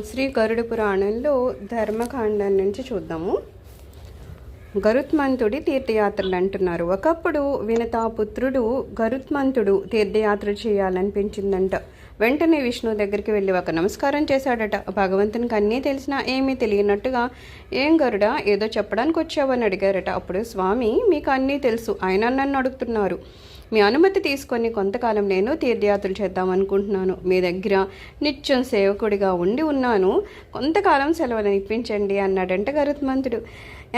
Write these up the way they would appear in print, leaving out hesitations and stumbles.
శ్రీ గరుడ పురాణంలో ధర్మకాండం నుంచి చూద్దాము. గరుత్మంతుడి తీర్థయాత్రలు అంటున్నారు. ఒకప్పుడు వినతాపుత్రుడు గరుత్మంతుడు తీర్థయాత్ర చేయాలనిపించిందంట. వెంటనే విష్ణువు దగ్గరికి వెళ్ళి ఒక నమస్కారం చేశాడట. భగవంతునికి అన్నీ తెలిసినా ఏమీ తెలియనట్టుగా, ఏం గరుడ ఏదో చెప్పడానికి వచ్చావని అడిగారట. అప్పుడు స్వామి, మీకు అన్నీ తెలుసు, ఆయన నన్ను అడుగుతున్నారు. మీ అనుమతి తీసుకొని కొంతకాలం నేను తీర్థయాత్రలు చేద్దామనుకుంటున్నాను. మీ దగ్గర నిత్యం సేవకుడిగా ఉండి ఉన్నాను. కొంతకాలం సెలవులను ఇప్పించండి అన్నాడంట గరుత్మంతుడు.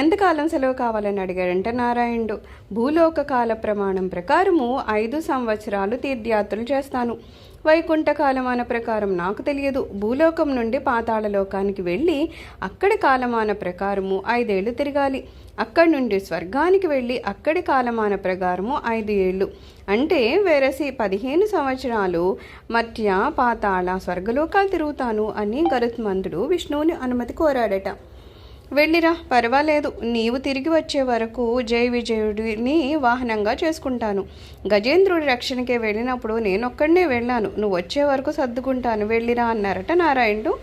ఎంతకాలం సెలవు కావాలని అడిగాడంట నారాయణుడు. భూలోక కాల ప్రమాణం ప్రకారము 5 సంవత్సరాలు తీర్థయాత్రలు చేస్తాను. వైకుంఠ కాలమాన ప్రకారం నాకు తెలియదు. భూలోకం నుండి పాతాళ లోకానికి వెళ్ళి అక్కడి కాలమాన ప్రకారము 5 ఏళ్ళు తిరగాలి. అక్కడి నుండి స్వర్గానికి వెళ్ళి అక్కడి కాలమాన ప్రకారము 5 ఏళ్ళు, అంటే వేరసి 15 సంవత్సరాలు మధ్య పాతాళ స్వర్గలోకాలు తిరుగుతాను అని గరుత్మంతుడు విష్ణువుని అనుమతి కోరాడట. వెళ్ళిరా, పర్వాలేదు, నీవు తిరిగి వచ్చే వరకు జయ విజయుడిని వాహనంగా చేసుకుంటాను. గజేంద్రుడి రక్షణకే వెళ్ళినప్పుడు నేనొక్కడనే వెళ్ళాను, నువ్వు వచ్చే వరకు సర్దుకుంటాను, వెళ్ళిరా అన్నారట నారాయణుడు.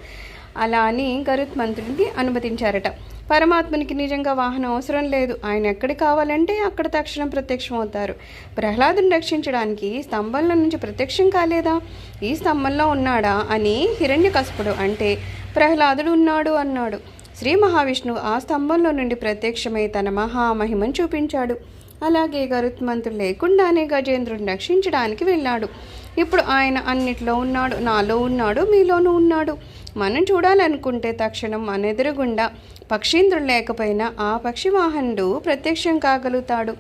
అలా అని గరుత్మంతుడికి అనుమతించారట. పరమాత్మనికి నిజంగా వాహనం అవసరం లేదు. ఆయన ఎక్కడికి కావాలంటే అక్కడ తక్షణం ప్రత్యక్షం అవుతారు. ప్రహ్లాదుని రక్షించడానికి స్తంభంలో నుంచి ప్రత్యక్షం కాలేదా? ఈ స్తంభంలో ఉన్నాడా అని హిరణ్యకశిపుడు అంటే ప్రహ్లాదుడు ఉన్నాడు అన్నాడు. శ్రీ మహావిష్ణువు ఆ స్తంభంలో నుండి ప్రత్యక్షమై తన మహామహిమను చూపించాడు. అలాగే గరుత్మంతుడు లేకుండానే గజేంద్రుడిని రక్షించడానికి వెళ్ళాడు. ఇప్పుడు ఆయన అన్నిట్లో ఉన్నాడు, నాలో ఉన్నాడు, మీలోనూ ఉన్నాడు. మనం చూడాలనుకుంటే తక్షణం మన ఎదురుగుండా పక్షీంద్రుడు లేకపోయినా ఆ పక్షి వాహనుడు ప్రత్యక్షం కాగలుగుతాడు.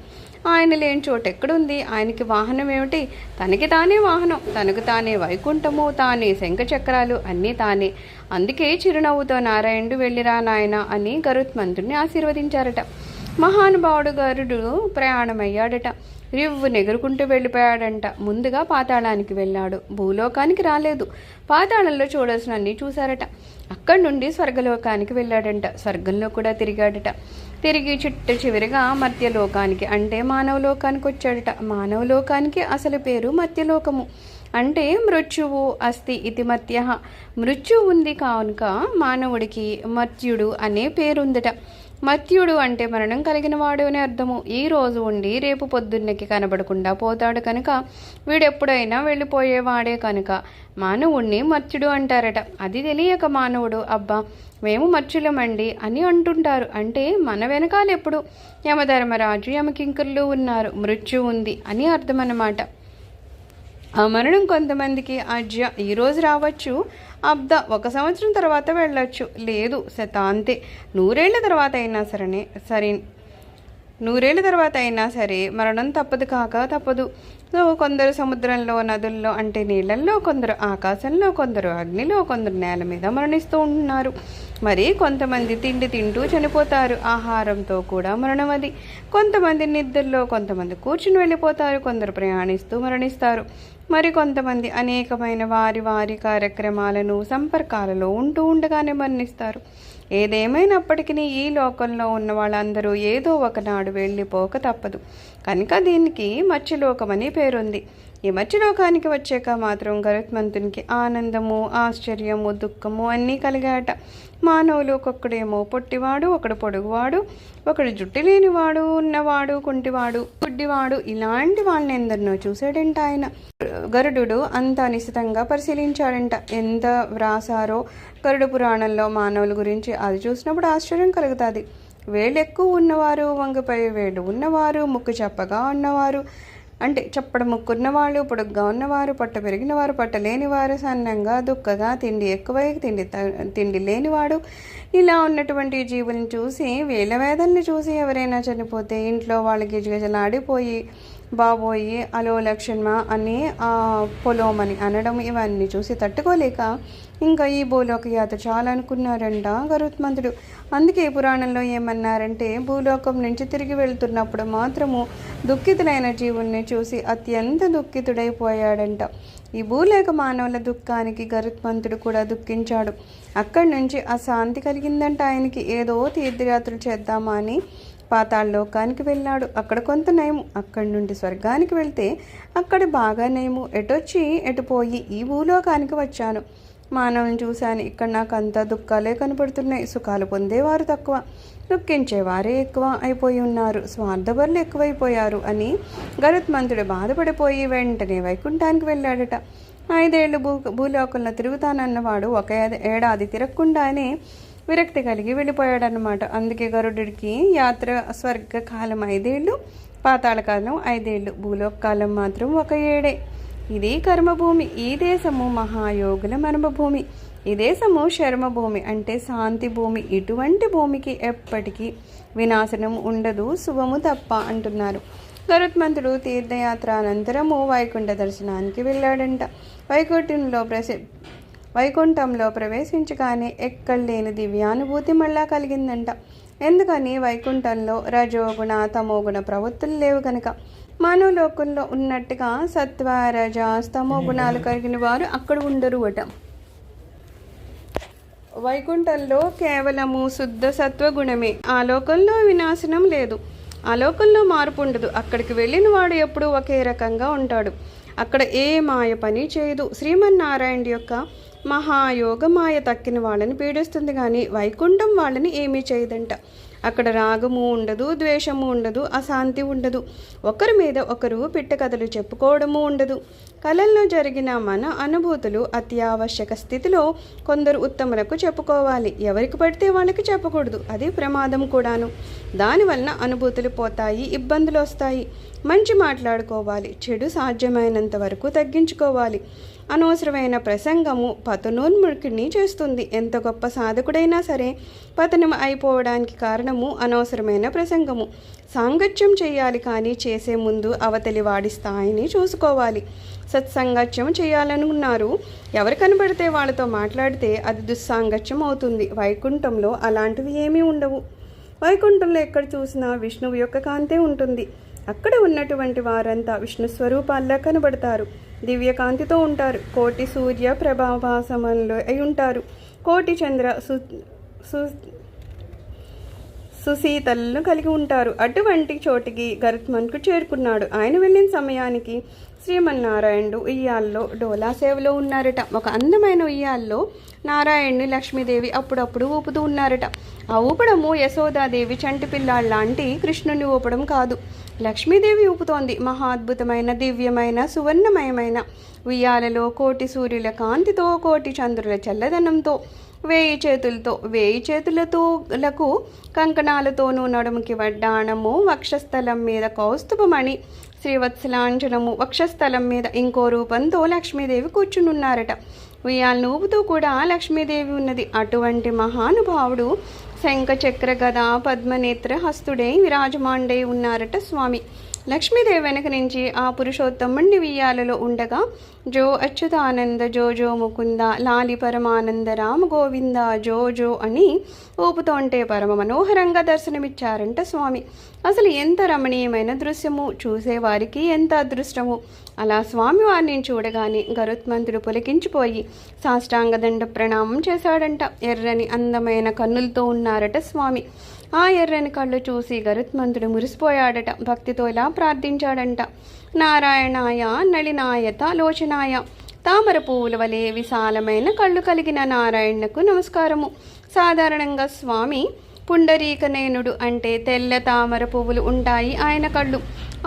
ఆయన లేని చోటు ఎక్కడుంది? ఆయనకి వాహనం ఏమిటి? తనకి తానే వాహనం, తనకు తానే వైకుంఠము, తానే శంఖచక్రాలు, అన్నీ తానే. అందుకే చిరునవ్వుతో నారాయణుడు వెళ్ళిరా నాయన అని గరుత్మంతుడిని ఆశీర్వదించారట. మహానుభావుడు గరుడు ప్రయాణమయ్యాడట. రివ్వు నెగురుకుంటూ వెళ్ళిపోయాడంట. ముందుగా పాతాళానికి వెళ్ళాడు. భూలోకానికి రాలేదు. పాతాళంలో చూడాల్సిన అన్నీ చూశారట. అక్కడి నుండి స్వర్గలోకానికి వెళ్ళాడంట. స్వర్గంలో కూడా తిరిగాడట. తిరిగి చివరిగా మర్త్యలోకానికి అంటే మానవలోకానికి వచ్చాడట. మానవలోకానికి అసలు పేరు మర్త్యలోకము, అంటే మృత్యువు అస్తి ఇది మర్త్య. మృత్యు ఉంది కానుక మానవుడికి మర్త్యుడు అనే పేరుందట. మర్త్యుడు అంటే మరణం కలిగిన వాడు అని అర్థము. ఈ రోజు ఉండి రేపు పొద్దున్నకి కనబడకుండా పోతాడు కనుక వీడెప్పుడైనా వెళ్ళిపోయేవాడే కనుక మానవుణ్ణి మర్త్యుడు అంటారట. అది తెలియక మానవుడు అబ్బా మేము మర్త్యులమండి అని అంటుంటారు. అంటే మన వెనకాల ఎప్పుడు యమధర్మరాజు యమకింకరులు ఉన్నారు, మృత్యు ఉంది అని అర్థం అన్నమాట. ఆ మరణం కొంతమందికి అజ్య ఈరోజు రావచ్చు, అబ్ద 1 సంవత్సరం తర్వాత వెళ్ళొచ్చు, లేదు శతాంతే 100 ఏళ్ల తర్వాత అయినా సరే మరణం తప్పదు కాక తప్పదు. సో కొందరు సముద్రంలో, నదుల్లో అంటే నీళ్ళల్లో, కొందరు ఆకాశంలో, కొందరు అగ్నిలో, కొందరు నేల మీద మరణిస్తూ ఉంటున్నారు. మరి కొంతమంది తిండి తింటూ చనిపోతారు, ఆహారంతో కూడా మరణం అది. కొంతమంది నిద్రలో, కొంతమంది కూర్చుని వెళ్ళిపోతారు, కొందరు ప్రయాణిస్తూ మరణిస్తారు. మరి కొంతమంది అనేకమైన వారి కార్యక్రమాలను సంపర్కాలలో ఉంటూ ఉండగానే మరణిస్తారు. ఏదేమైనప్పటికీ ఈ లోకంలో ఉన్న వాళ్ళందరూ ఏదో ఒకనాడు వెళ్ళిపోక తప్పదు కనుక దీనికి మత్స్యలోకమని పేరుంది. ఈ మత్స్యలోకానికి వచ్చాక మాత్రం గరుత్మంతునికి ఆనందము, ఆశ్చర్యము, దుఃఖము అన్నీ కలిగాట. మానవులు ఒక్కొక్కడేమో పొట్టివాడు, ఒకడు పొడుగువాడు, ఒకడు జుట్టు లేనివాడు, ఉన్నవాడు, కుంటివాడు, గుడ్డివాడు, ఇలాంటి వాళ్ళని ఎందరినో చూశాడంట ఆయన. గరుడు అంత నిశితంగా పరిశీలించాడంట. ఎంత వ్రాసారో గరుడ పురాణంలో మానవుల గురించి అది చూసినప్పుడు ఆశ్చర్యం కలుగుతుంది. వేళ్ళు ఎక్కువ ఉన్నవారు, వంగపై వేళ్ళు ఉన్నవారు, ముక్కు చప్పగా ఉన్నవారు అంటే చప్పడ ముక్కున్నవాళ్ళు, పొడుగ్గా ఉన్నవారు, పొట్ట పెరిగినవారు, పొట్ట లేనివారు, సన్నంగా దుక్కగా, తిండి ఎక్కువై తిండి లేనివాడు, ఇలా ఉన్నటువంటి జీవులను చూసి వేల వేదల్ని చూసి ఎవరైనా చనిపోతే ఇంట్లో వాళ్ళకి గిజగిజలాడిపోయి బాబోయి అలో లక్ష్మణ అని పొలోమని అనడం ఇవన్నీ చూసి తట్టుకోలేక ఇంకా ఈ భూలోక యాత్ర చాలా అనుకున్నారంట గరుత్మంతుడు. అందుకే పురాణంలో ఏమన్నారంటే భూలోకం నుంచి తిరిగి వెళ్తున్నప్పుడు మాత్రము దుఃఖితులైన జీవుల్ని చూసి అత్యంత దుఃఖితుడైపోయాడంట. ఈ భూలోక మానవుల దుఃఖానికి గరుత్మంతుడు కూడా దుఃఖించాడు. అక్కడి నుంచి అశాంతి కలిగిందంట ఆయనకి. ఏదో తీర్థయాత్రలు చేద్దామా అని పాతాళలోకానికి వెళ్ళాడు. అక్కడ కొంత నయము. అక్కడి నుండి స్వర్గానికి వెళ్తే అక్కడ బాగా నయము. ఎటొచ్చి ఎటుపోయి ఈ భూలోకానికి వచ్చాను. మానవులను చూశాను. ఇక్కడ నాకు అంతా దుఃఖాలే కనపడుతున్నాయి. సుఖాలు పొందేవారు తక్కువ, దుఃఖించేవారే ఎక్కువ అయిపోయి ఉన్నారు, స్వార్థపరులు ఎక్కువైపోయారు అని గరుత్మంతుడు బాధపడిపోయి వెంటనే వైకుంఠానికి వెళ్ళాడట. 5 ఏళ్ళు భూలోకంలో తిరుగుతానన్నవాడు 1 ఏడాది తిరగకుండానే విరక్తి కలిగి వెళ్ళిపోయాడనమాట. అందుకే గరుడికి యాత్ర స్వర్గకాలం 5 ఏళ్ళు, పాతాళకాలం 5 ఏళ్ళు, భూలోకకాలం మాత్రం 1 ఏడే. ఇది కర్మభూమి. ఈ దేశము మహాయోగుల మర్మభూమి. ఈ దేశము శర్మభూమి అంటే శాంతి భూమి. ఇటువంటి భూమికి ఎప్పటికీ వినాశనం ఉండదు, శుభము తప్ప అంటున్నారు. గరుత్మంతుడు తీర్థయాత్ర అనంతరము వైకుంఠ దర్శనానికి వెళ్ళాడంట. వైకుంఠంలో ప్రవేశించగానే ఎక్కడలేని దివ్యానుభూతి మళ్ళా కలిగిందంట. ఎందుకని? వైకుంఠంలో రజోగుణ తమోగుణ ప్రవృత్తులు లేవు కనుక. మానవలోకంలో ఉన్నట్టుగా సత్వ రజ తమో గుణాలు కలిగిన వారు అక్కడ ఉండరు అట. వైకుంఠంలో కేవలము శుద్ధ సత్వగుణమే. ఆ లోకంలో వినాశనం లేదు, ఆ లోకంలో మార్పు ఉండదు. అక్కడికి వెళ్ళిన వాడు ఎప్పుడూ ఒకే రకంగా ఉంటాడు. అక్కడ ఏ మాయ పని చేయదు. శ్రీమన్నారాయణ యొక్క మహాయోగ మాయ తక్కిన వాళ్ళని పీడిస్తుంది, కానీ వైకుంఠం వాళ్ళని ఏమీ చేయదంట. అక్కడ రాగము ఉండదు, ద్వేషము ఉండదు, అశాంతి ఉండదు, ఒకరి మీద ఒకరు పిట్టకథలు చెప్పుకోవడము ఉండదు. కళల్లో జరిగిన మన అనుభూతులు అత్యావశ్యక స్థితిలో కొందరు ఉత్తములకు చెప్పుకోవాలి, ఎవరికి పడితే వాళ్ళకి చెప్పకూడదు. అది ప్రమాదం కూడాను. దానివలన అనుభూతులు పోతాయి, ఇబ్బందులు వస్తాయి. మంచి మాట్లాడుకోవాలి, చెడు సాధ్యమైనంత వరకు తగ్గించుకోవాలి. అనవసరమైన ప్రసంగము పతనోన్ముఖిని చేస్తుంది. ఎంత గొప్ప సాధకుడైనా సరే పతనం అయిపోవడానికి కారణము అనవసరమైన ప్రసంగము. సాంగత్యం చేయాలి, కానీ చేసే ముందు అవతలి వాడి స్థాయిని చూసుకోవాలి. సత్సంగత్యం చేయాలనుకున్నారు, ఎవరు కనబడితే వాళ్ళతో మాట్లాడితే అది దుస్సాంగత్యం అవుతుంది. వైకుంఠంలో అలాంటివి ఏమీ ఉండవు. వైకుంఠంలో ఎక్కడ చూసినా విష్ణువు యొక్క కాంతే ఉంటుంది. అక్కడ ఉన్నటువంటి వారంతా విష్ణు స్వరూపాల్లా కనబడతారు, దివ్యకాంతితో ఉంటారు. కోటి సూర్య ప్రభాభాసమంలో అయి ఉంటారు. కోటి చంద్ర సుశీతలను కలిగి ఉంటారు. అటువంటి చోటికి గరుత్మంతుడు చేరుకున్నాడు. ఆయన వెళ్ళిన సమయానికి శ్రీమన్నారాయణుడు ఉయ్యాల్లో డోలా సేవలో ఉన్నారట. ఒక అందమైన ఉయ్యాల్లో నారాయణుని లక్ష్మీదేవి అప్పుడప్పుడు ఊపుతూ ఉన్నారట. ఆ ఊపడము యశోదాదేవి చంటి పిల్లాళ్ళ లాంటి కృష్ణుని ఊపడం కాదు, లక్ష్మీదేవి ఊపుతోంది. మహా అద్భుతమైన దివ్యమైన సువర్ణమయమైన ఉయ్యాలలో కోటి సూర్యుల కాంతితో, కోటి చంద్రుల చల్లదనంతో, 1000 చేతులతో కంకణాలతోనూ, నడుముకి వడ్డాణము, వక్షస్థలం మీద కౌస్తుభమణి, శ్రీవత్సలాంజనము, వక్షస్థలం మీద ఇంకో రూపంతో లక్ష్మీదేవి కూర్చునున్నారట. ఉయ్యాలను ఊపుతూ కూడా లక్ష్మీదేవి ఉన్నది. అటువంటి మహానుభావుడు శంఖ చక్ర గద పద్మనేత్ర హస్తుడై విరాజమాండై ఉన్నారట స్వామి. లక్ష్మీదేవి వెనక నుంచి ఆ పురుషోత్తముణ్ణి ఉయ్యాలలో ఉండగా జో అచ్యుతానంద జో జో ముకుంద లాలి పరమానంద రామ గోవింద జో జో అని ఊపుతోంటే పరమ మనోహరంగా దర్శనమిచ్చారంట స్వామి. అసలు ఎంత రమణీయమైన దృశ్యము, చూసేవారికి ఎంత అదృష్టము. అలా స్వామివారిని చూడగానే గరుత్మంతుడు పులకించిపోయి సాష్టాంగ దండ ప్రణామం చేశాడంట. ఎర్రని అందమైన కన్నులతో ఉన్నారట స్వామి. ఆ ఎర్రని కళ్ళు చూసి గరుత్మంతుడు మురిసిపోయాడట. భక్తితో ఇలా ప్రార్థించాడంట. నారాయణాయ నళినాయత లోచనాయ, తామర పువ్వుల వలె విశాలమైన కళ్ళు కలిగిన నారాయణకు నమస్కారము. సాధారణంగా స్వామి పుండరీకనేనుడు అంటే తెల్ల తామర పువ్వులు ఉంటాయి ఆయన కళ్ళు.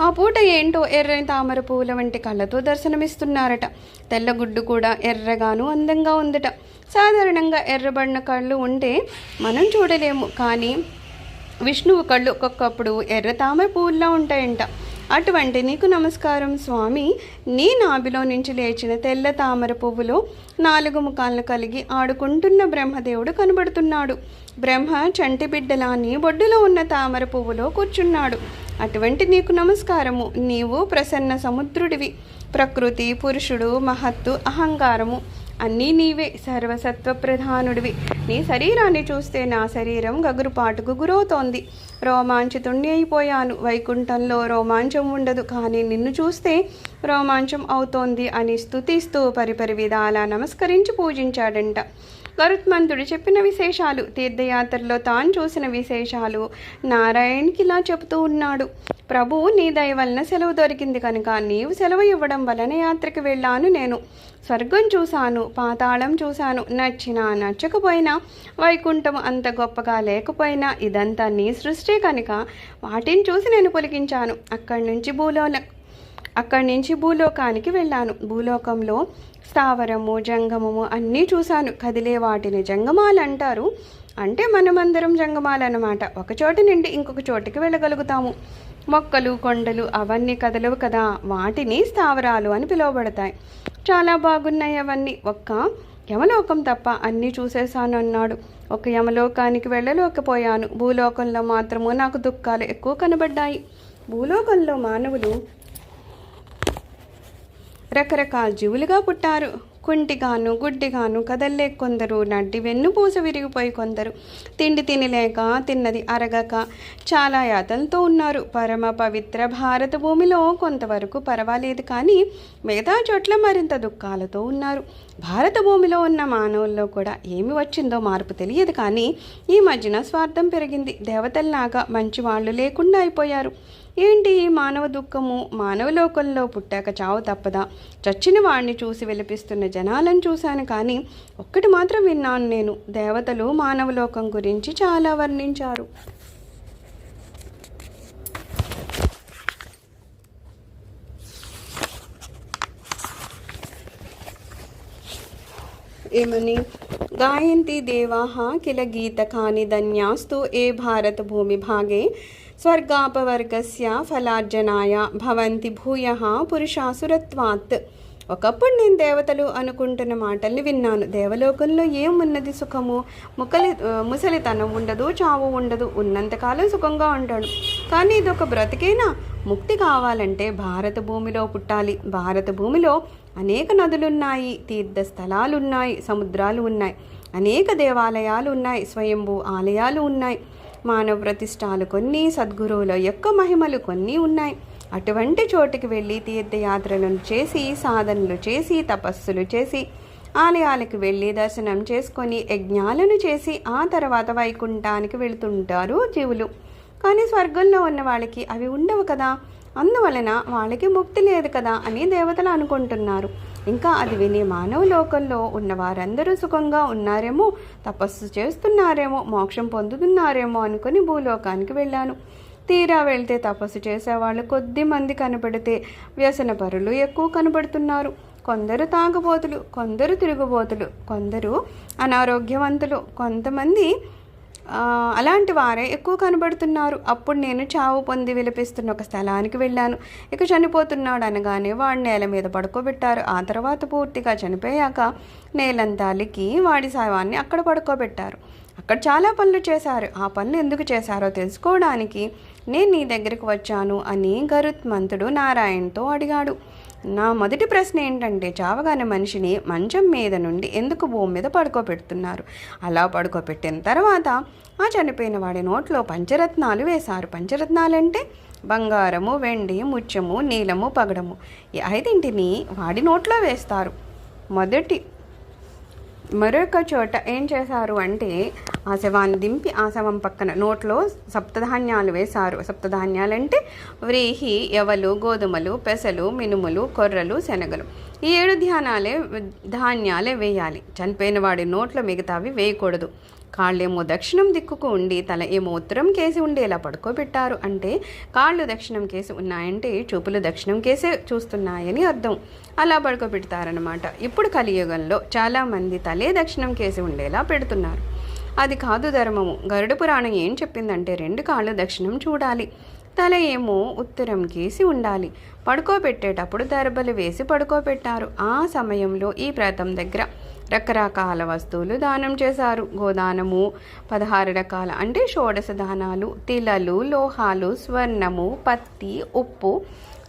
ఆ పూట ఏంటో ఎర్రని తామర పువ్వుల వంటి కళ్ళతో దర్శనమిస్తున్నారట. తెల్లగుడ్డు కూడా ఎర్రగాను అందంగా ఉందట. సాధారణంగా ఎర్రబడిన కళ్ళు ఉంటే మనం చూడలేము, కానీ విష్ణువు కళ్ళు ఒక్కొక్కప్పుడు ఎర్ర తామర పువ్వుల్లా ఉంటాయంట. అటువంటి నీకు నమస్కారం స్వామి. నీ నాభిలో నుంచి లేచిన తెల్ల తామర పువ్వులో 4 ముఖాలను కలిగి ఆడుకుంటున్న బ్రహ్మదేవుడు కనబడుతున్నాడు. బ్రహ్మ చంటి బిడ్డలాని బొడ్డులో ఉన్న తామర పువ్వులో కూర్చున్నాడు. అటువంటి నీకు నమస్కారము. నీవు ప్రసన్న సముద్రుడివి. ప్రకృతి, పురుషుడు, మహత్తు, అహంకారము అన్నీ నీవే. సర్వసత్వ ప్రధానుడివి. నీ శరీరాన్ని చూస్తే నా శరీరం గగురుపాటుకు గురవుతోంది. రోమాంచితుణ్ణి అయిపోయాను. వైకుంఠంలో రోమాంచం ఉండదు, కానీ నిన్ను చూస్తే రోమాంచం అవుతోంది అని స్తుతిస్తూ పరిపరి విధాలా నమస్కరించి పూజించాడంట. గరుత్మంతుడు చెప్పిన విశేషాలు, తీర్థయాత్రలో తాను చూసిన విశేషాలు నారాయణకి ఇలా చెబుతూ ఉన్నాడు. ప్రభు నీ దయ వలన సెలవు దొరికింది కనుక నీవు సెలవు ఇవ్వడం వలన యాత్రకు వెళ్ళాను. నేను స్వర్గం చూశాను, పాతాళం చూశాను. నచ్చినా నచ్చకపోయినా, వైకుంఠం అంత గొప్పగా లేకపోయినా ఇదంతా నీ సృష్టి కనుక వాటిని చూసి నేను పులికించాను. అక్కడి నుంచి భూలోకానికి వెళ్ళాను. భూలోకంలో స్థావరము జంగమము అన్నీ చూశాను. కదిలే వాటిని జంగమాలు అంటారు. అంటే మనమందరం జంగమాలన్నమాట. ఒక చోటు నుండి ఇంకొక చోటికి వెళ్ళగలుగుతాము. మొక్కలు కొండలు అవన్నీ కదలవు కదా, వాటిని స్థావరాలు అని పిలువబడతాయి. చాలా బాగున్నాయి అవన్నీ. ఒక్క యమలోకం తప్ప అన్నీ చూసేశాను అన్నాడు. ఒక యమలోకానికి వెళ్ళలేకపోయాను. భూలోకంలో మాత్రము నాకు దుఃఖాలు ఎక్కువ కనబడ్డాయి. భూలోకంలో మానవులు రకరకాల జీవులుగా పుట్టారు. కుంటిగాను గుడ్డిగాను కదల్లే కొందరు, నడ్డి వెన్నుపూస విరిగిపోయి కొందరు, తిండి తినలేక తిన్నది అరగక చాలా యాతనతో ఉన్నారు. పరమ పవిత్ర భారత భూమిలో కొంతవరకు పర్వాలేదు, కానీ మిగతా చోట్ల మరింత దుఃఖాలతో ఉన్నారు. భారత భూమిలో ఉన్న మానవుల్లో కూడా ఏమి వచ్చిందో మార్పు తెలియదు, కానీ ఈ మధ్యన స్వార్థం పెరిగింది. దేవతల్లాగా మంచి వాళ్ళు లేకుండా అయిపోయారు. ఏంటి ఈ మానవ దుఃఖము? మానవ లోకంలో పుట్టాక చావు తప్పదా? చచ్చిన వాడిని చూసి విలపిస్తున్న జనాలను చూశాను, కానీ ఒక్కటి మాత్రం విన్నాను నేను. దేవతలు మానవ లోకం గురించి చాలా వర్ణించారు. ఏమని? గాయంతి దేవాః కిల గీతకాని ధన్యాస్తు ఏ భారత భూమి భాగే స్వర్గాపవర్గస్య ఫలార్జనాయ భవంతి భూయః పురుషాసురత్వాత్. ఒకప్పుడు నేను దేవతలు అనుకుంటున్న మాటల్ని విన్నాను. దేవలోకంలో ఏమున్నది? సుఖము, ముసలితనం ఉండదు, చావు ఉండదు, ఉన్నంతకాలం సుఖంగా ఉంటాడు. కానీ ఇదొక బ్రతికేనా? ముక్తి కావాలంటే భారత భూమిలో పుట్టాలి. భారత భూమిలో అనేక నదులున్నాయి, తీర్థస్థలాలు ఉన్నాయి, సముద్రాలు ఉన్నాయి, అనేక దేవాలయాలు ఉన్నాయి, స్వయంభూ ఆలయాలు ఉన్నాయి, మానవ ప్రతిష్టాలు కొన్ని, సద్గురువుల యొక్క మహిమలు కొన్ని ఉన్నాయి. అటువంటి చోటికి వెళ్ళి తీర్థయాత్రలను చేసి, సాధనలు చేసి, తపస్సులు చేసి, ఆలయాలకు వెళ్ళి దర్శనం చేసుకొని, యజ్ఞాలను చేసి ఆ తర్వాత వైకుంఠానికి వెళుతుంటారు జీవులు. కానీ స్వర్గంలో ఉన్న వాళ్ళకి అవి ఉండవు కదా, అందువలన వాళ్ళకి ముక్తి లేదు కదా అని దేవతలు అనుకుంటున్నారు. ఇంకా అది విని మానవ లోకంలో ఉన్న వారందరూ సుఖంగా ఉన్నారేమో, తపస్సు చేస్తున్నారేమో, మోక్షం పొందుతున్నారేమో అనుకుని భూలోకానికి వెళ్ళాను. తీరా వెళ్తే తపస్సు చేసేవాళ్ళు కొద్ది మంది కనబడితే వ్యసన పరులు ఎక్కువ కనబడుతున్నారు. కొందరు తాగుబోతులు, కొందరు తిరుగుబోతులు, కొందరు అనారోగ్యవంతులు, కొంతమంది అలాంటి వారే ఎక్కువ కనబడుతున్నారు. అప్పుడు నేను చావు పొంది విలపిస్తున్న ఒక స్థలానికి వెళ్ళాను. ఇక చనిపోతున్నాడు అనగానే వాడి నేల మీద పడుకోబెట్టారు. ఆ తర్వాత పూర్తిగా చనిపోయాక నేలంతాలికి వాడి శవాన్ని అక్కడ పడుకోబెట్టారు. అక్కడ చాలా పనులు చేశారు. ఆ పనులు ఎందుకు చేశారో తెలుసుకోవడానికి నేను నీ దగ్గరికి వచ్చాను అని గరుత్మంతుడు నారాయణతో అడిగాడు. నా మొదటి ప్రశ్న ఏంటంటే, చావగానే మనిషిని మంచం మీద నుండి ఎందుకు భూమి మీద పడుకోబెడుతున్నారు? అలా పడుకోబెట్టిన తర్వాత ఆ చనిపోయిన వాడి నోట్లో పంచరత్నాలు వేశారు. పంచరత్నాలంటే బంగారము, వెండి, ముత్యము, నీలము, పగడము, ఈ ఐదింటిని వాడి నోట్లో వేస్తారు. మరొక చోట ఏం చేశారు అంటే, ఆ శవాన్ని దింపి ఆ శవం పక్కన నోట్లో సప్తధాన్యాలు వేశారు. సప్తధాన్యాలంటే వ్రీహి, యవలు, గోధుమలు, పెసలు, మినుములు, కొర్రలు, శనగలు. ఈ 7 ధాన్యాలే వేయాలి. చనిపోయిన వాడి నోట్లో మిగతావి వేయకూడదు. కాళ్ళేమో దక్షిణం దిక్కుకు ఉండి తల ఏమో ఉత్తరం కేసి ఉండేలా పడుకోబెట్టారు. అంటే కాళ్ళు దక్షిణం కేసి ఉన్నాయంటే చూపులు దక్షిణం కేసే చూస్తున్నాయని అర్థం. అలా పడుకోబెడతారనమాట. ఇప్పుడు కలియుగంలో చాలామంది తలే దక్షిణం కేసి ఉండేలా పెడుతున్నారు. అది కాదు ధర్మము. గరుడ పురాణం ఏం చెప్పిందంటే 2 కాళ్ళు దక్షిణం చూడాలి, తల ఏమో ఉత్తరం కేసి ఉండాలి. పడుకోబెట్టేటప్పుడు దర్బలు వేసి పడుకోబెట్టారు. ఆ సమయంలో ఈ వ్రతం దగ్గర రకరకాల వస్తువులు దానం చేశారు. గోదానము 16 రకాల అంటే 16 దానాలు, తిలలు, లోహాలు, స్వర్ణము, పత్తి, ఉప్పు,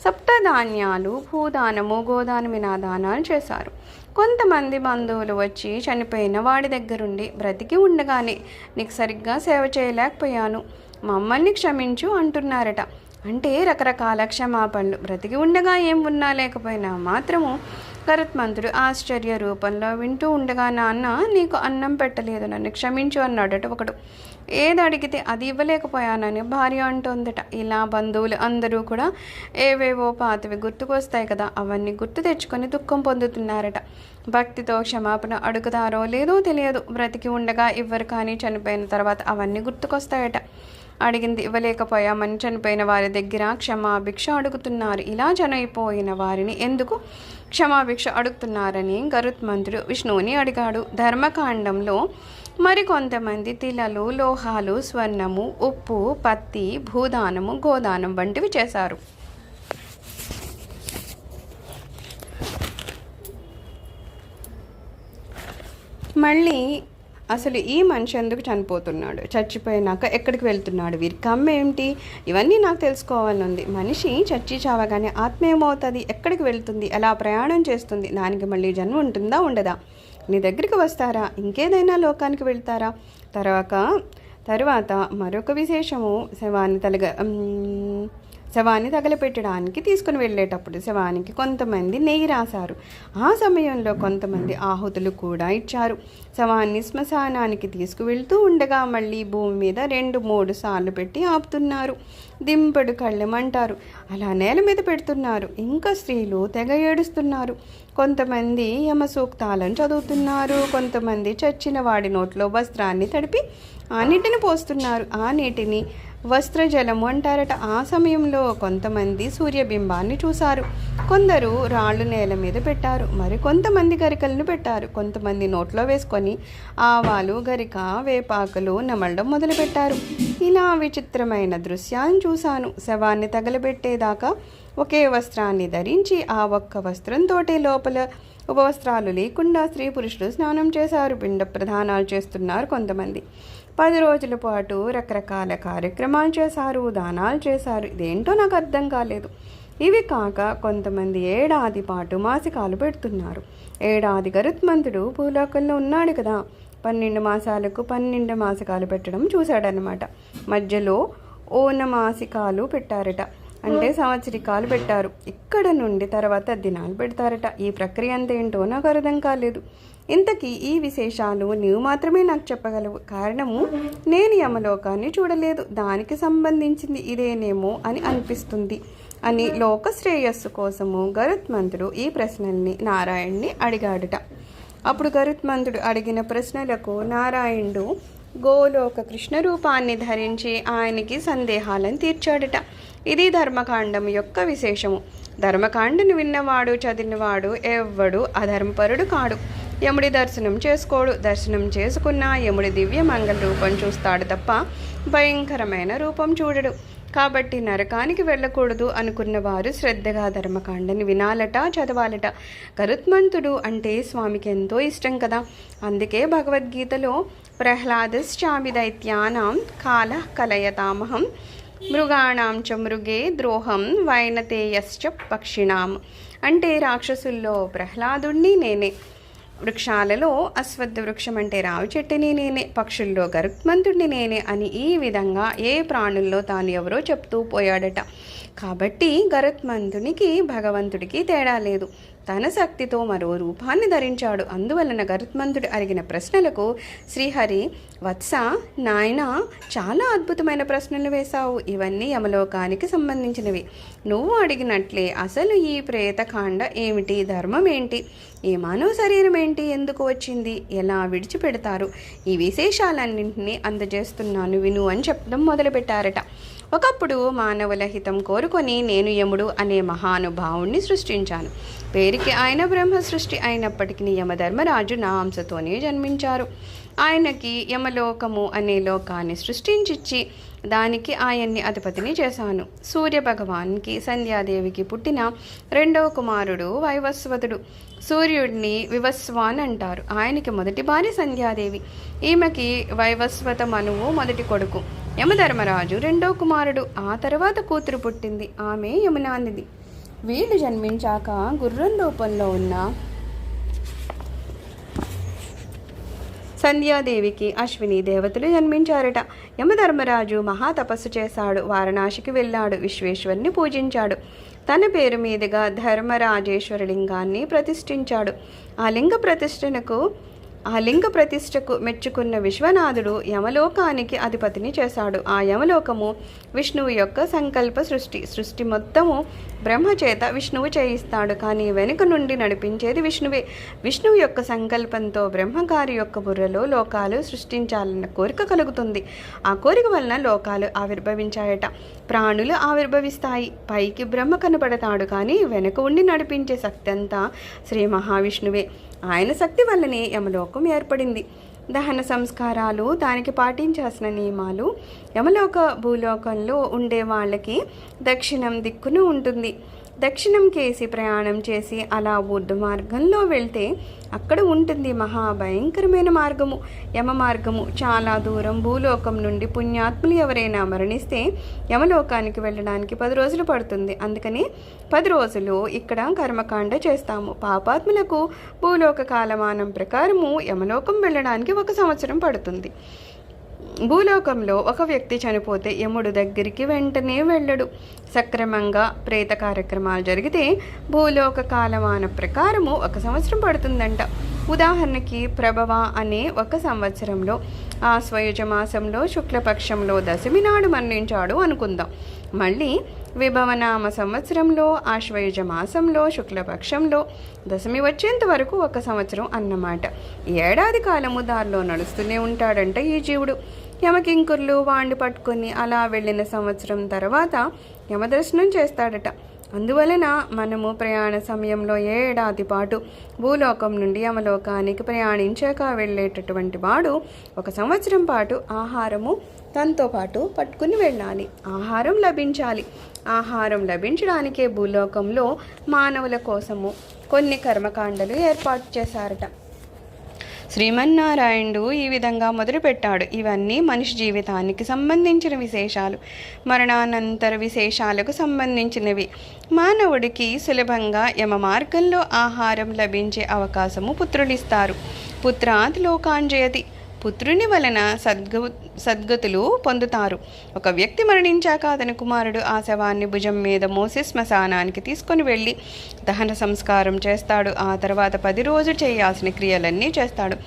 సప్తధాన్యాలు, భూదానము, గోదానమినా దానాలు చేశారు. కొంతమంది బంధువులు వచ్చి చనిపోయిన వాడి దగ్గరుండి బ్రతికి ఉండగానే నీకు సరిగ్గా సేవ చేయలేకపోయాను, మమ్మల్ని క్షమించు అంటున్నారట. అంటే రకరకాల క్షమాపణలు. బ్రతికి ఉండగా ఏం ఉన్నా లేకపోయినా మాత్రము గరుత్మంతుడు ఆశ్చర్య రూపంలో వింటూ ఉండగా, నాన్న నీకు అన్నం పెట్టలేదు, నన్ను క్షమించు అన్నాడట ఒకడు. ఏది అడిగితే అది ఇవ్వలేకపోయానని భార్య అంటోందట. ఇలా బంధువులు అందరూ కూడా ఏవేవో పాతవి గుర్తుకొస్తాయి కదా, అవన్నీ గుర్తు తెచ్చుకొని దుఃఖం పొందుతున్నారట. భక్తితో క్షమాపణ అడుగుతారో లేదో తెలియదు. బ్రతికి ఉండగా ఇవ్వరు, కానీ చనిపోయిన తర్వాత అవన్నీ గుర్తుకొస్తాయట. అడిగింది ఇవ్వలేకపోయామని చనిపోయిన వారి దగ్గర క్షమాభిక్ష అడుగుతున్నారు. ఇలా చనిపోయిన వారిని ఎందుకు క్షమాభిక్ష అడుగుతున్నారని గరుత్మంతుడు విష్ణువుని అడిగాడు. ధర్మకాండంలో మరికొంతమంది తిలలు, లోహాలు, స్వర్ణము, ఉప్పు, పత్తి, భూదానము, గోదానం వంటివి చేశారు. మళ్ళీ అసలు ఈ మనిషి ఎందుకు చనిపోతున్నాడు, చచ్చిపోయినాక ఎక్కడికి వెళ్తున్నాడు, వీరి కమ్మ ఏమిటి, ఇవన్నీ నాకు తెలుసుకోవాలని ఉంది. మనిషి చచ్చి చావగానే ఆత్మ ఏమవుతుంది, ఎక్కడికి వెళ్తుంది, ఎలా ప్రయాణం చేస్తుంది, దానికి మళ్ళీ జన్మ ఉంటుందా ఉండదా, నీ దగ్గరికి వస్తారా, ఇంకేదైనా లోకానికి వెళ్తారా? తర్వాత మరొక విశేషము, శవాన్ని తగలపెట్టడానికి తీసుకుని వెళ్ళేటప్పుడు శవానికి కొంతమంది నెయ్యి రాశారు. ఆ సమయంలో కొంతమంది ఆహుతులు కూడా ఇచ్చారు. శవాన్ని శ్మశానానికి తీసుకువెళ్తూ ఉండగా మళ్ళీ భూమి మీద 2-3 సార్లు పెట్టి ఆపుతున్నారు. దింపడు కళ్ళెమంటారు, అలా నేల మీద పెడుతున్నారు. ఇంకా స్త్రీలు తెగ ఏడుస్తున్నారు. కొంతమంది యమసూక్తాలను చదువుతున్నారు. కొంతమంది చచ్చిన వాడి నోట్లో వస్త్రాన్ని తడిపి ఆ నీటిని పోస్తున్నారు. ఆ నీటిని వస్త్రజలము అంటారట. ఆ సమయంలో కొంతమంది సూర్యబింబాన్ని చూశారు. కొందరు రాళ్ళు నేల మీద పెట్టారు. మరి కొంతమంది గరికలను పెట్టారు. కొంతమంది నోట్లో వేసుకొని ఆవాలు, గరిక, వేపాకులు నమలడం మొదలుపెట్టారు. ఇలా విచిత్రమైన దృశ్యాన్ని చూశాను. శవాన్ని తగలబెట్టేదాకా ఒకే వస్త్రాన్ని ధరించి ఆ ఒక్క వస్త్రంతోటే లోపల ఉపవస్త్రాలు లేకుండా స్త్రీ పురుషులు స్నానం చేశారు. పిండ ప్రదానాలు చేస్తున్నారు. కొంతమంది 10 రోజుల పాటు రకరకాల కార్యక్రమాలు చేశారు, దానాలు చేశారు. ఇదేంటో నాకు అర్థం కాలేదు. ఇవి కాక కొంతమంది ఏడాది పాటు మాసికాలు పెడుతున్నారు. ఏడాది గరుత్మంతుడు భూలోకంలో ఉన్నాడు కదా, 12 మాసాలకు 12 మాసికాలు పెట్టడం చూశాడనమాట. మధ్యలో ఓనమాసికాలు పెట్టారట, అంటే సంవత్సరికాలు పెట్టారు. ఇక్కడ నుండి తర్వాత దినాలు పెడతారట. ఈ ప్రక్రియ అంత ఏంటో నాకు అర్థం కాలేదు. ఇంతకీ ఈ విశేషాలు నీవు మాత్రమే నాకు చెప్పగలవు. కారణము, నేను యమలోకాన్ని చూడలేదు. దానికి సంబంధించింది ఇదేనేమో అని అనిపిస్తుంది అని లోక శ్రేయస్సు కోసము గరుత్మంతుడు ఈ ప్రశ్నల్ని నారాయణ్ణి అడిగాడట. అప్పుడు గరుత్మంతుడు అడిగిన ప్రశ్నలకు నారాయణుడు గోలోక కృష్ణ రూపాన్ని ధరించి ఆయనకి సందేహాలను తీర్చాడట. ఇది ధర్మకాండం యొక్క విశేషము. ధర్మకాండను విన్నవాడు, చదివినవాడు ఎవ్వడు అధర్మపరుడు కాడు. యముడి దర్శనం చేసుకోడు. దర్శనం చేసుకున్నా యముడి దివ్య మంగళ రూపం చూస్తాడు తప్ప భయంకరమైన రూపం చూడడు. కాబట్టి నరకానికి వెళ్ళకూడదు అనుకున్న వారు శ్రద్ధగా ధర్మకాండని వినాలట, చదవాలట. గరుత్మంతుడు అంటే స్వామికి ఎంతో ఇష్టం కదా. అందుకే భగవద్గీతలో ప్రహ్లాదశ్చామి దైత్యానాం కాల కలయతామహం మృగాణాం చ మృగే ద్రోహం వైనతేయశ్చ పక్షిణాం, అంటే రాక్షసుల్లో ప్రహ్లాదుణ్ణి నేనే, వృక్షాలలో అశ్వత్థ వృక్షం అంటే రావి చెట్టుని నేనే, పక్షుల్లో గరుత్మంతుడిని నేనే అని ఈ విధంగా ఏ ప్రాణుల్లో తాను ఎవరో చెప్తూ పోయాడట. కాబట్టి గరుత్మంతునికి భగవంతుడికి తేడా లేదు. తన శక్తితో మరో రూపాన్ని ధరించాడు. అందువలన గరుత్మంతుడు అడిగిన ప్రశ్నలకు శ్రీహరి, వత్స నాయన, చాలా అద్భుతమైన ప్రశ్నలు వేశావు. ఇవన్నీ యమలోకానికి సంబంధించినవి. నువ్వు అడిగినట్లే అసలు ఈ ప్రేతకాండ ఏమిటి, ధర్మం ఏంటి, ఈ మానవ శరీరం ఏంటి, ఎందుకు వచ్చింది, ఎలా విడిచిపెడతారు, ఈ విశేషాలన్నింటినీ అందజేస్తున్నాను విను అని చెప్పడం మొదలుపెట్టారట. ఒకప్పుడు మానవుల హితం కోరుకొని నేను యముడు అనే మహానుభావుణ్ణి సృష్టించాను. పేరుకి ఆయన బ్రహ్మ సృష్టి అయినప్పటికీ యమధర్మరాజు నా అంశతోనే జన్మించారు. ఆయనకి యమలోకము అనే లోకాన్ని సృష్టించిచ్చి దానికి ఆయన్ని అధిపతిని చేశాను. సూర్య భగవాన్కి సంధ్యాదేవికి పుట్టిన 2వ కుమారుడు వైవస్వతుడు. సూర్యుడిని వివస్వాన్ అంటారు. ఆయనకి మొదటి భార్య సంధ్యాదేవి. ఈమెకి వైవస్వత మనువు మొదటి కొడుకు. యమధర్మరాజు 2వ కుమారుడు. ఆ తర్వాత కూతురు పుట్టింది. ఆమె యమునానిది. వీళ్ళు జన్మించాక గుర్రం రూపంలో ఉన్న సంధ్యాదేవికి అశ్విని దేవతలు జన్మించారట. యమధర్మరాజు మహాతపస్సు చేశాడు. వారణాసికి వెళ్ళాడు. విశ్వేశ్వరుని పూజించాడు. తన పేరు మీదుగా ధర్మరాజేశ్వర లింగాన్ని ప్రతిష్ఠించాడు. ఆ లింగ ప్రతిష్టకు మెచ్చుకున్న విశ్వనాథుడు యమలోకానికి అధిపతిని చేశాడు. ఆ యమలోకము విష్ణువు యొక్క సంకల్ప సృష్టి మొత్తము బ్రహ్మచేత విష్ణువు చేయిస్తాడు. కానీ వెనుక నుండి నడిపించేది విష్ణువే. విష్ణువు యొక్క సంకల్పంతో బ్రహ్మగారి యొక్క బుర్రలో లోకాలు సృష్టించాలన్న కోరిక కలుగుతుంది. ఆ కోరిక వలన లోకాలు ఆవిర్భవించాయట. ప్రాణులు ఆవిర్భవిస్తాయి. పైకి బ్రహ్మ కనపడతాడు, కానీ వెనుక ఉండి నడిపించే శక్తి అంతా శ్రీ మహావిష్ణువే. ఆయన శక్తి వల్లనే యమలోకం ఏర్పడింది. దహన సంస్కారాలు, దానికి పాటించాల్సిన నియమాలు యమలోక భూలోకంలో ఉండే వాళ్ళకి దక్షిణం దిక్కున ఉంటుంది. దక్షిణం కేసి ప్రయాణం చేసి అలా ఊర్ధ మార్గంలో వెళ్తే అక్కడ ఉంటుంది మహాభయంకరమైన మార్గము, యమ మార్గము. చాలా దూరం భూలోకం నుండి పుణ్యాత్ములు ఎవరైనా మరణిస్తే యమలోకానికి వెళ్ళడానికి 10 రోజులు పడుతుంది. అందుకని 10 రోజులు ఇక్కడ కర్మకాండ చేస్తాము. పాపాత్ములకు భూలోక కాలమానం ప్రకారము యమలోకం వెళ్ళడానికి 1 సంవత్సరం పడుతుంది. భూలోకంలో ఒక వ్యక్తి చనిపోతే యముడు దగ్గరికి వెంటనే వెళ్ళడు. సక్రమంగా ప్రేత కార్యక్రమాలు జరిగితే భూలోక కాలమాన ప్రకారము 1 సంవత్సరం పడుతుందంట. ఉదాహరణకి ప్రభవ అనే 1 సంవత్సరంలో ఆశ్వయుజ మాసంలో శుక్లపక్షంలో దశమి నాడు మరణించాడు అనుకుందాం. మళ్ళీ విభవనామ సంవత్సరంలో ఆశ్వయుజ మాసంలో శుక్లపక్షంలో దశమి వచ్చేంత వరకు 1 సంవత్సరం అన్నమాట. ఏడాది కాలము దారిలో నడుస్తూనే ఉంటాడంట ఈ జీవుడు. యమకింకుర్లు వాణ్ణి పట్టుకొని అలా వెళ్ళిన సంవత్సరం తర్వాత యమదర్శనం చేస్తాడట. అందువలన మనము ప్రయాణ సమయంలో ఏడాది పాటు భూలోకం నుండి యమలోకానికి ప్రయాణించాక వెళ్ళేటటువంటి వాడు 1 సంవత్సరం పాటు ఆహారము తనతో పాటు పట్టుకుని వెళ్ళాలి. ఆహారం లభించాలి. ఆహారం లభించడానికే భూలోకంలో మానవుల కోసము కొన్ని కర్మకాండలు ఏర్పాటు చేశారట. శ్రీమన్నారాయణుడు ఈ విధంగా మొదలుపెట్టాడు. ఇవన్నీ మనిషి జీవితానికి సంబంధించిన విశేషాలు, మరణానంతర విశేషాలకు సంబంధించినవి. మానవుడికి సులభంగా యమ మార్గంలో ఆహారం లభించే అవకాశము పుత్రులిస్తారు. పుత్రాత్ లోకాంజయతి. పుత్రుని వలన సద్గతులు పొందుతారు. ఒక వ్యక్తి మరణించాక అతని కుమారుడు ఆ శవాన్ని భుజం మీద మోసి శ్మశానానికి తీసుకొని వెళ్ళి దహన సంస్కారం చేస్తాడు. ఆ తర్వాత 10 రోజులు చేయాల్సిన క్రియలన్నీ చేస్తాడు.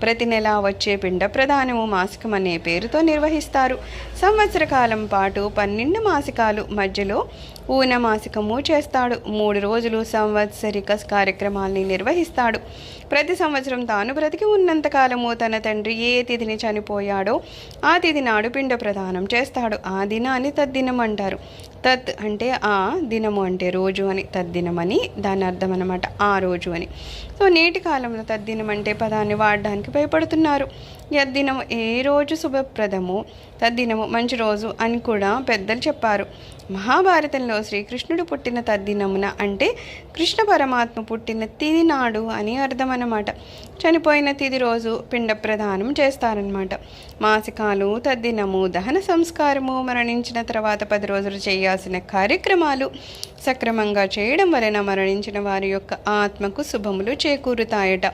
ప్రతి నెల వచ్చే పిండ ప్రదానము మాసికం అనే పేరుతో నిర్వహిస్తారు. సంవత్సర కాలం పాటు 12 మాసికాలు, మధ్యలో ఊన మాసికము చేస్తాడు. 3 రోజులు సంవత్సరిక కార్యక్రమాల్ని నిర్వహిస్తాడు. ప్రతి సంవత్సరం తాను బ్రతికి ఉన్నంతకాలము తన తండ్రి ఏ తిథిని చనిపోయాడో ఆ తిథి నాడు పిండ ప్రదానం చేస్తాడు. ఆ దినాన్ని తద్దినం అంటారు. తత్ అంటే ఆ, దినము అంటే రోజు అని, తద్దినం అని దాని అర్థం అన్నమాట, ఆ రోజు అని. సో నేటి కాలంలో తద్దినం అంటే పదాన్ని వాడడానికి భయపడుతున్నారు. యద్దినము ఏ రోజు శుభప్రదము, తద్దినము మంచి రోజు అని కూడా పెద్దలు చెప్పారు. మహాభారతంలో శ్రీకృష్ణుడు పుట్టిన తద్దినమున అంటే కృష్ణ పరమాత్మ పుట్టిన తిథి నాడు అని అర్థం అన్నమాట. చనిపోయిన తిథి రోజు పిండ ప్రదానం చేస్తారనమాట. మాసికాలు, తద్దినము, దహన సంస్కారము, మరణించిన తర్వాత 10 రోజులు చేయాల్సిన కార్యక్రమాలు సక్రమంగా చేయడం వలన మరణించిన వారి యొక్క ఆత్మకు శుభములు చేకూరుతాయట.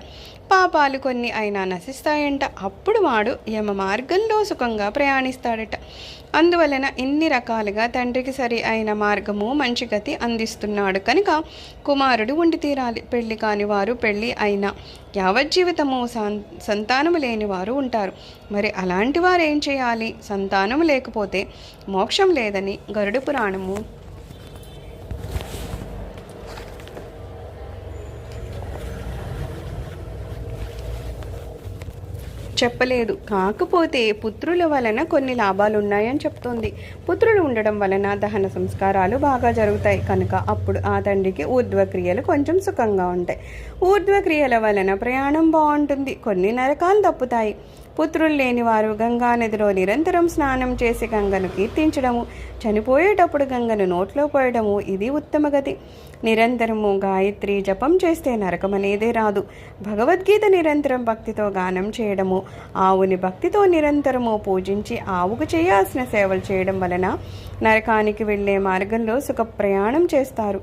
పాపాలు కొన్ని అయినా నశిస్తాయంట. అప్పుడు వాడు యమ మార్గంలో సుఖంగా ప్రయాణిస్తాడట. అందువలన ఇన్ని రకాలుగా తండ్రికి సరి అయిన మార్గము, మంచి గతి అందిస్తున్నాడు కనుక కుమారుడు ఉండి తీరాలి. పెళ్లి కాని వారు, పెళ్ళి అయినా యావజ్జీవితము సంతానము లేని వారు ఉంటారు. మరి అలాంటి వారు ఏం చేయాలి? సంతానము లేకపోతే మోక్షం లేదని గరుడ పురాణము చెప్పలేదు. కాకపోతే పుత్రుల వలన కొన్ని లాభాలు ఉన్నాయని చెప్తోంది. పుత్రులు ఉండడం వలన దహన సంస్కారాలు బాగా జరుగుతాయి కనుక అప్పుడు ఆ తండ్రికి ఊర్ధ్వక్రియలు కొంచెం సుఖంగా ఉంటాయి. ఊర్ధ్వక్రియల వలన ప్రయాణం బాగుంటుంది. కొన్ని నరకాలు తప్పుతాయి. పుత్రులు లేనివారు గంగా నదిలో నిరంతరం స్నానం చేసి గంగను కీర్తించడము, చనిపోయేటప్పుడు గంగను నోట్లో పోయడము, ఇది ఉత్తమ గతి. నిరంతరము గాయత్రి జపం చేస్తే నరకం అనేదే రాదు. భగవద్గీత నిరంతరం భక్తితో గానం చేయడము, ఆవుని భక్తితో నిరంతరము పూజించి ఆవుకు చేయాల్సిన సేవలు చేయడం వలన నరకానికి వెళ్ళే మార్గంలో సుఖ ప్రయాణం చేస్తారు.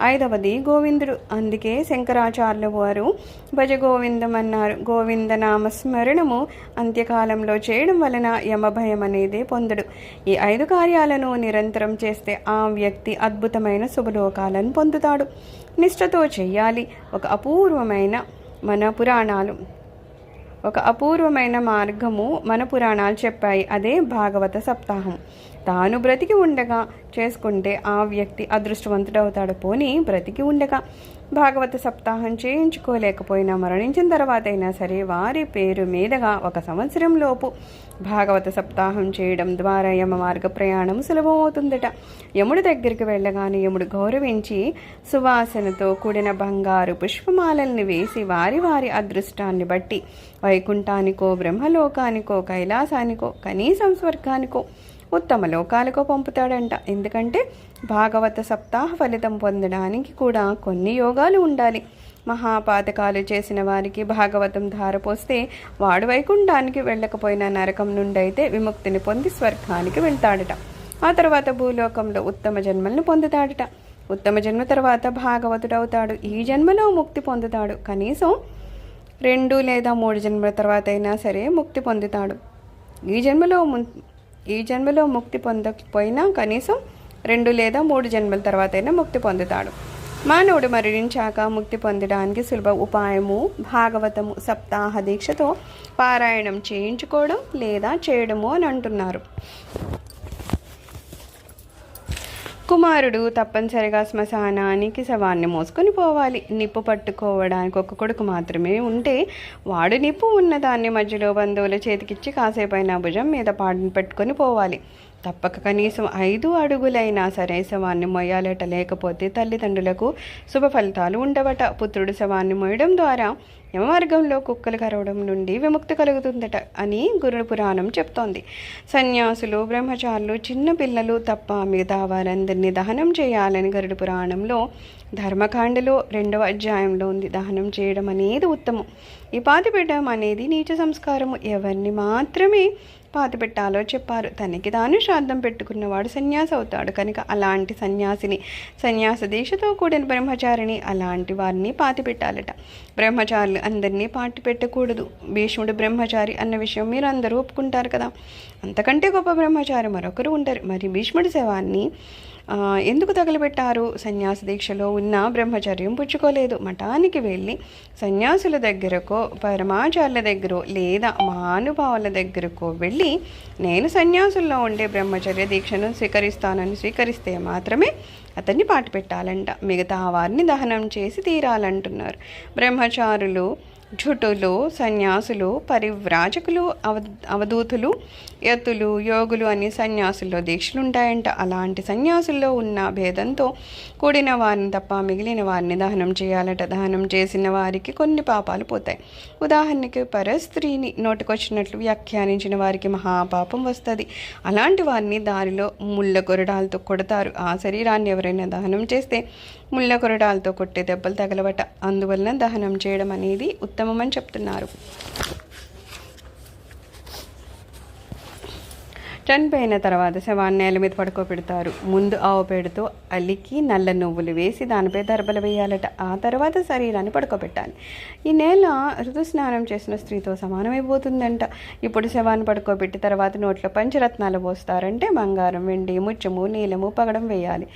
5వది గోవిందుడు. అందుకే శంకరాచార్యుల వారు భజ గోవిందం అన్నారు. గోవింద నామస్మరణము అంత్యకాలంలో చేయడం వలన యమభయం అనేది పొందడు. ఈ 5 కార్యాలను నిరంతరం చేస్తే ఆ వ్యక్తి అద్భుతమైన శుభలోకాలను పొందుతాడు. నిష్ఠతో చెయ్యాలి. ఒక అపూర్వమైన మార్గము మన పురాణాలు చెప్పాయి. అదే భాగవత సప్తాహం. తాను బ్రతికి ఉండగా చేసుకుంటే ఆ వ్యక్తి అదృష్టవంతుడవుతాడు. పోనీ బ్రతికి ఉండగా భాగవత సప్తాహం చేయించుకోలేకపోయినా మరణించిన తర్వాత అయినా సరే వారి పేరు మీదుగా 1 సంవత్సరం లోపు భాగవత సప్తాహం చేయడం ద్వారా యమ మార్గ ప్రయాణం సులభమవుతుందట. యముడి దగ్గరికి వెళ్ళగానే యముడు గౌరవించి సువాసనతో కూడిన బంగారు పుష్పమాలల్ని వేసి వారి వారి అదృష్టాన్ని బట్టి వైకుంఠానికో, బ్రహ్మలోకానికో, కైలాసానికో, కనీసం స్వర్గానికో, ఉత్తమ లోకాలకు పంపుతాడంట. ఎందుకంటే భాగవత సప్తాహ ఫలితం పొందడానికి కూడా కొన్ని యోగాలు ఉండాలి. మహాపాతకాలు చేసిన వారికి భాగవతం ధారపోస్తే వాడు వైకుంఠానికి వెళ్ళకపోయినా నరకం నుండి అయితే విముక్తిని పొంది స్వర్గానికి వెళ్తాడట. ఆ తర్వాత భూలోకంలో ఉత్తమ జన్మలను పొందుతాడట. ఉత్తమ జన్మ తర్వాత భాగవతుడవుతాడు. ఈ జన్మలో ముక్తి పొందుతాడు. కనీసం 2 లేదా 3 జన్మల తర్వాత అయినా సరే ముక్తి పొందుతాడు. ఈ జన్మలో ముక్తి పొందకపోయినా కనీసం 2 లేదా 3 జన్మల తర్వాత అయినా ముక్తి పొందుతాడు. మానవుడు మరణించాక ముక్తి పొందడానికి సులభ ఉపాయము భాగవతము సప్తాహ దీక్షతో పారాయణం చేయించుకోవడం లేదా చేయడము అని అంటున్నారు. కుమారుడు తప్పనిసరిగా శ్మశానానికి శవాన్ని మోసుకొని పోవాలి. నిప్పు పట్టుకోవడానికి ఒక కొడుకు మాత్రమే ఉంటే వాడు నిప్పు ఉన్నదాన్ని మధ్యలో బంధువుల చేతికిచ్చి కాసేపైనా భుజం మీద పెట్టుకొని పోవాలి. తప్పక కనీసం 5 అడుగులైనా సరే శవాన్ని మొయ్యాలట. లేకపోతే తల్లిదండ్రులకు శుభ ఫలితాలు ఉండవట. పుత్రుడు శవాన్ని మోయడం ద్వారా యమమార్గంలో కుక్కలు కరవడం నుండి విముక్తి కలుగుతుందట అని గురు పురాణం చెప్తోంది. సన్యాసులు, బ్రహ్మచారులు, చిన్న పిల్లలు తప్ప మిగతా వారందరినీ దహనం చేయాలని గరుడ పురాణంలో ధర్మకాండలో 2వ అధ్యాయంలో ఉంది. దహనం చేయడం అనేది ఉత్తమం. ఈ పాతిపెట్టడం అనేది నీచ సంస్కారము. ఎవరిని మాత్రమే పాతిపెట్టాలో చెప్పారు. తనకి తాను శ్రాద్ధం పెట్టుకున్నవాడు సన్యాసి అవుతాడు. కనుక అలాంటి సన్యాస దీక్షతో కూడిన బ్రహ్మచారిని అలాంటి వారిని పాతిపెట్టాలట. బ్రహ్మచారులు అందరినీ పాటి పెట్టకూడదు. భీష్ముడు బ్రహ్మచారి అన్న విషయం మీరు అందరూ ఒప్పుకుంటారు కదా. అంతకంటే గొప్ప బ్రహ్మచారి మరొకరు ఉండరు. మరి భీష్ముడి శవాన్ని ఎందుకు తగలబెట్టారు? సన్యాస దీక్షలో ఉన్న బ్రహ్మచర్యం పుచ్చుకోలేదు. మఠానికి వెళ్ళి సన్యాసుల దగ్గరకో, పరమాచార్యుల దగ్గరో లేదా మహానుభావుల దగ్గరకో వెళ్ళి నేను సన్యాసుల్లో ఉండే బ్రహ్మచర్య దీక్షను స్వీకరిస్తే మాత్రమే అతన్ని పాటి పెట్టాలంట. మిగతా వారిని దహనం చేసి తీరాలంటున్నారు. బ్రహ్మచారులు, ఝుటులు, సన్యాసులు, పరివ్రాజకులు, అవధూతులు, యతులు, యోగులు అని సన్యాసుల్లో దీక్షలు ఉంటాయంట. అలాంటి సన్యాసుల్లో ఉన్న భేదంతో కూడిన వారిని తప్ప మిగిలిన వారిని దహనం చేయాలట. దహనం చేసిన వారికి కొన్ని పాపాలు పోతాయి. ఉదాహరణకి పరస్త్రీని నోటికొచ్చినట్లు వ్యాఖ్యానించిన వారికి మహాపాపం వస్తుంది. అలాంటి వారిని దారిలో ముళ్ళ కొరడాలతో కొడతారు. ఆ శరీరాన్ని ఎవరైనా దహనం చేస్తే ముళ్ళ కొరడాలతో కొట్టే దెబ్బలు తగలవట. అందువలన దహనం చేయడం అనేది ఉత్తమమని చెప్తున్నారు. చనిపోయిన తర్వాత శవాన్ని నేల మీద పడుకోబెడతారు. ముందు ఆవు పేడతో అలికి నల్ల నువ్వులు వేసి దానిపై దర్బలు వేయాలట. ఆ తర్వాత శరీరాన్ని పడుకోబెట్టాలి. ఈ నేల ఋతుస్నానం చేసిన స్త్రీతో సమానమైపోతుందంట. ఇప్పుడు శవాన్ని పడుకోబెట్టి తర్వాత నోట్లో పంచరత్నాలు పోస్తారంటే బంగారం, వెండి, ముత్యము, నీలము, పగడం వేయాలి.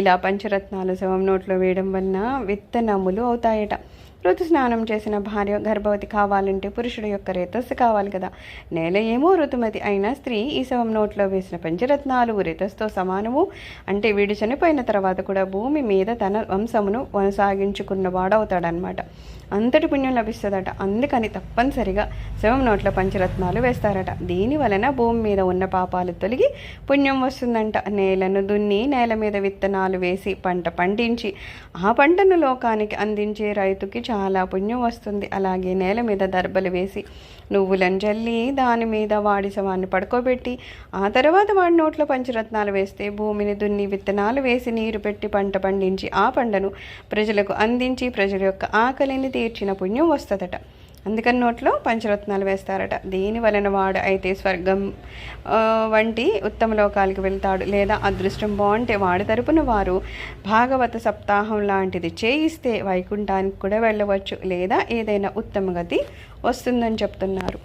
ఇలా పంచరత్నాలు శవం నోట్లో వేయడం వలన విత్తనములు అవుతాయట. ఋతుస్నానం చేసిన భార్య గర్భవతి కావాలంటే పురుషుడు యొక్క రేతస్సు కావాలి కదా. నేల ఏమో ఋతుమతి అయిన స్త్రీ ఈ శవం నోట్లో వేసిన పంచరత్నాలు రేతస్సుతో సమానము. అంటే వీడు చనిపోయిన తర్వాత కూడా భూమి మీద తన వంశమును కొనసాగించుకున్న వాడవుతాడనమాట. అంతటి పుణ్యం లభిస్తుందట. అందుకని తప్పనిసరిగా శవం నోట్లో పంచరత్నాలు వేస్తారట. దీని వలన భూమి మీద ఉన్న పాపాలు తొలగి పుణ్యం వస్తుందంట. నేలను దున్ని నేల మీద విత్తనాలు వేసి పంట పండించి ఆ పంటను లోకానికి అందించే రైతుకి చాలా పుణ్యం వస్తుంది. అలాగే నేల మీద దర్బలు వేసి నువ్వులను జల్లి దాని మీద వాడి శవాన్ని పడుకోబెట్టి ఆ తర్వాత వాడి నోట్లో పంచరత్నాలు వేస్తే భూమిని దున్ని విత్తనాలు వేసి నీరు పెట్టి పంట పండించి ఆ పంటను ప్రజలకు అందించి ప్రజల యొక్క ఆకలిని తీర్చిన పుణ్యం వస్తుందట. అందుకని నోట్లో పంచరత్నాలు వేస్తారట. దీని వలన వాడు అయితే స్వర్గం వంటి ఉత్తమ లోకాలకు వెళ్తాడు. లేదా అదృష్టం బాగుంటే వాడి తరపున వారు భాగవత సప్తాహం లాంటిది చేయిస్తే వైకుంఠానికి కూడా వెళ్ళవచ్చు. లేదా ఏదైనా ఉత్తమ గతి వస్తుందని చెప్తున్నారు.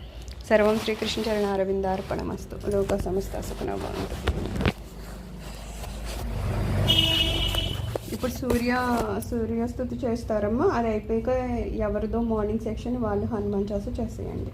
సర్వం శ్రీకృష్ణ చరణ అరవిందార్పణమస్తు. లోక సమస్త సుఖనో భవంతు. ఇప్పుడు సూర్యస్తుతి చేస్తారమ్మా. అది అయిపోయాక ఎవరిదో మార్నింగ్ సెక్షన్ వాళ్ళు హనుమాన్ చాలీసా చేసేయండి.